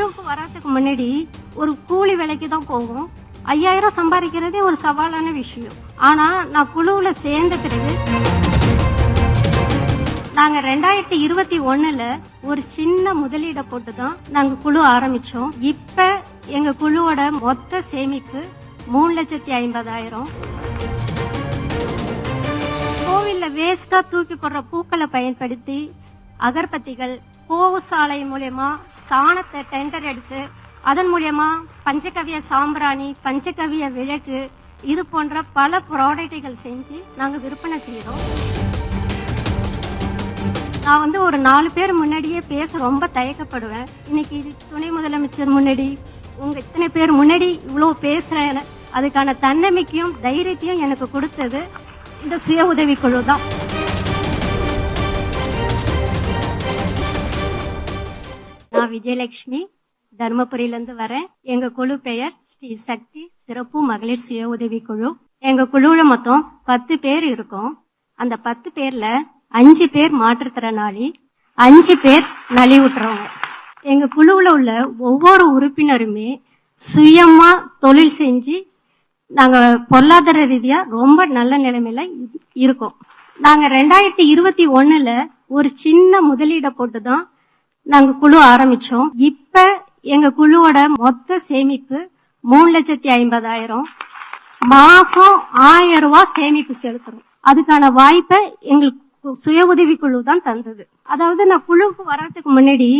குழுவுக்கு வர்றதுக்கு முன்னாடி ஒரு கூலி வேலைக்கு தான் போவோம். 5000 சம்பாதிக்கிறதே ஒரு சவாலான விஷயம். ஆனா நான் குழுவுல சேர்ந்த பிறகு நாங்க 2021ல ஒரு சின்ன முதலீட போட்டு தான் நாங்க குழு ஆரம்பிச்சோம். இப்ப எங்க குழுவோட மொத்த சேமிப்பு 3,50,000. கோவில்ல வேஸ்டா தூக்கி போடுற பூக்களை பயன்படுத்தி அகர்பத்திகள், கோவுசாலை மூலியமா சாணத்தை டெண்டர் எடுத்து அதன் மூலியமா பஞ்சகவிய சாம்பிராணி, பஞ்சகவிய விளக்கு, இது போன்ற பல ப்ராடக்ட்கள் செஞ்சு நாங்க விற்பனை செய்யறோம். நான் ஒரு 4 பேர் முன்னாடியே பேச ரொம்ப தயக்கப்படுவேன். இன்னைக்கு துணை முதலமைச்சர் முன்னாடி உங்க இத்தனை பேர் முன்னாடி இவ்வளவு பேசுறேன். அதுக்கான தன்னம்பிக்கையும் தைரியத்தையும் எனக்கு கொடுத்தது இந்த சுய உதவி குழு தான். நான் விஜயலட்சுமி, தர்மபுரியிலிருந்து வரேன். எங்க குழு பெயர் ஸ்ரீ சக்தி சிறப்பு மகளிர் சுய உதவி குழு. எங்க குழுல மொத்தம் 10 பேர் இருக்கோம். அந்த 10 பேர்ல 5 பேர் மாற்றுத்திறனாளி, 5 பேர் நலிவுற்றவங்க. எங்க குழுவுல உள்ள ஒவ்வொரு உறுப்பினருமே சுயமா தொழில் செஞ்சு நாங்க பொருளாதார ரீதியா ரொம்ப நல்ல நிலைமையில இருக்கோம். நாங்க 2021ல ஒரு சின்ன முதலீட போட்டுதான் நாங்க குழு ஆரம்பிச்சோம். இப்ப எங்க குழுவோட மொத்த சேமிப்பு 3,50,000. மாசம் 1000 ரூபாய் சேமிப்பு செலுத்துறோம். அதுக்கான வாய்ப்பை எங்களுக்கு சுய உதவி குழு தான் தந்தது. அதாவது நான் குழுவுக்கு வர்றதுக்கு முன்னாடி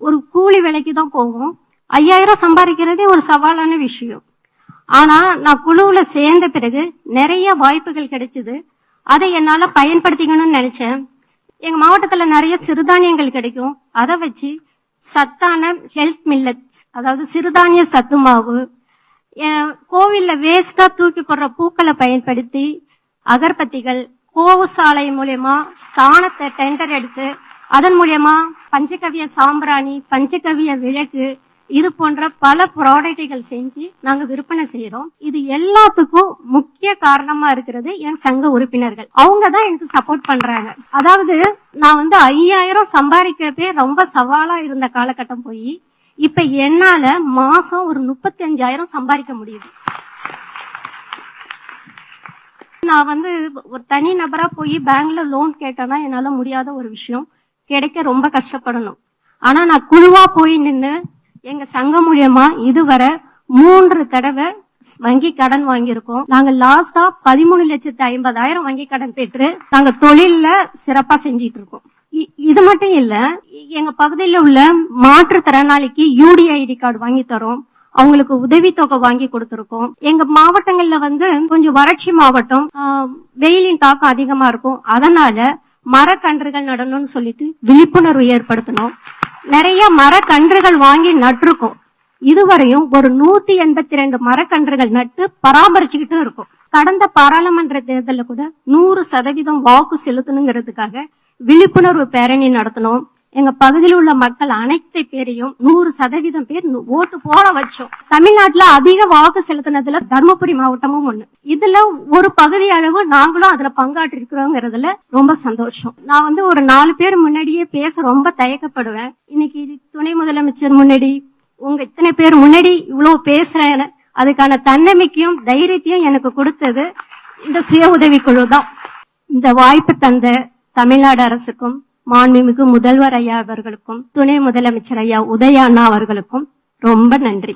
ஒரு கூலி வேலைக்கு தான் போவோம். 5000 சம்பாதிக்கிறதே ஒரு சவாலான விஷயம். ஆனா நான் குழுவுல சேர்ந்த பிறகு நிறைய வாய்ப்புகள் கிடைச்சது. அதை என்னால பயன்படுத்திக்கணும்னு நினைச்சேன். எங்க மாவட்டத்துல நிறைய சிறுதானியங்கள் கிடைக்கும். அதை வச்சு சத்தான ஹெல்த் மில்லட்ஸ், அதாவது சிறுதானிய சத்து மாவு, கோவில்ல வேஸ்டா தூக்கி போடுற பூக்களை பயன்படுத்தி அகர்பத்திகள், கோவுசாலை மூலியமா சாணத்தை டெண்டர் எடுத்து அதன் மூலியமா பஞ்சகவிய சாம்பிராணி, பஞ்சகவிய விளக்கு, இது போன்ற பல ப்ராடக்ட்கள் செஞ்சு நாங்க விற்பனை செய்யறோம். இது எல்லாத்துக்கும் முக்கிய காரணமா இருக்கிறது என் சங்க உறுப்பினர்கள். அவங்க தான் எனக்கு சப்போர்ட் பண்றாங்க. அதாவது நான் 5000 சம்பாதிக்கிறதே ரொம்ப சவாலா இருந்த காலகட்டம் போய் இப்ப என்னால மாசம் ஒரு 35,000 சம்பாதிக்க முடியுது. நான் ஒரு தனி நபரா போய் பேங்க்ல லோன் கேட்டேன்னா என்னால முடியாத ஒரு விஷயம். கிடைக்க ரொம்ப கஷ்டப்படணும். ஆனா நான் குழுவா போய் நின்று எங்க சங்கம் மூலியமா இதுவரை 3 தடவை வங்கி கடன் வாங்கியிருக்கோம். நாங்க லாஸ்டா 13,50,000 வங்கி கடன் பெற்று நாங்க தொழில்ல சிறப்பா செஞ்சிட்டு இருக்கோம். இது மட்டும் இல்ல, எங்க பகுதியில உள்ள மாற்றுத்திறனாளிக்கு UDID கார்டு வாங்கி தரோம். அவங்களுக்கு உதவித்தொகை வாங்கி கொடுத்திருக்கோம். எங்க மாவட்டங்கள்ல கொஞ்சம் வறட்சி மாவட்டம், வெயிலின் தாக்கம் அதிகமா இருக்கும். அதனால மரக்கன்றுகள் நடணும்னு சொல்லிட்டு விழிப்புணர்வு ஏற்படுத்தணும். நிறைய மரக்கன்றுகள் வாங்கி நட்டிருக்கோம். இதுவரையும் ஒரு 182 மரக்கன்றுகள் நட்டு பராமரிச்சுக்கிட்டு இருக்கும். கடந்த பாராளுமன்ற தேர்தலில் கூட 100% வாக்கு செலுத்தணுங்கிறதுக்காக விழிப்புணர்வு பேரணி நடத்தணும். எங்க பகுதியில் உள்ள மக்கள் அனைத்து பேரையும் 100% பேர் ஓட்டு போட வச்சோம். தமிழ்நாட்டுல அதிக வாக்கு செலுத்தினதுல தர்மபுரி மாவட்டமும் ஒண்ணு. இதுல ஒரு பகுதி அளவு நாங்களும் அதுல பங்காற்றி இருக்கிறோங்கிறதுல ரொம்ப சந்தோஷம். நான் ஒரு 4 பேர் முன்னாடியே பேச ரொம்ப தயக்கப்படுவேன். இன்னைக்கு துணை முதலமைச்சர் முன்னாடி உங்க இத்தனை பேர் முன்னாடி இவ்வளவு பேசுறேன். அதுக்கான தன்னம்பிக்கையும் தைரியத்தையும் எனக்கு கொடுத்தது இந்த சுய உதவி குழு தான். இந்த வாய்ப்பு தந்த தமிழ்நாடு அரசுக்கும், மாண்புமிகு முதல்வர் ஐயா அவர்களுக்கும், துணை முதலமைச்சர் ஐயா உதயா அண்ணா அவர்களுக்கும் ரொம்ப நன்றி.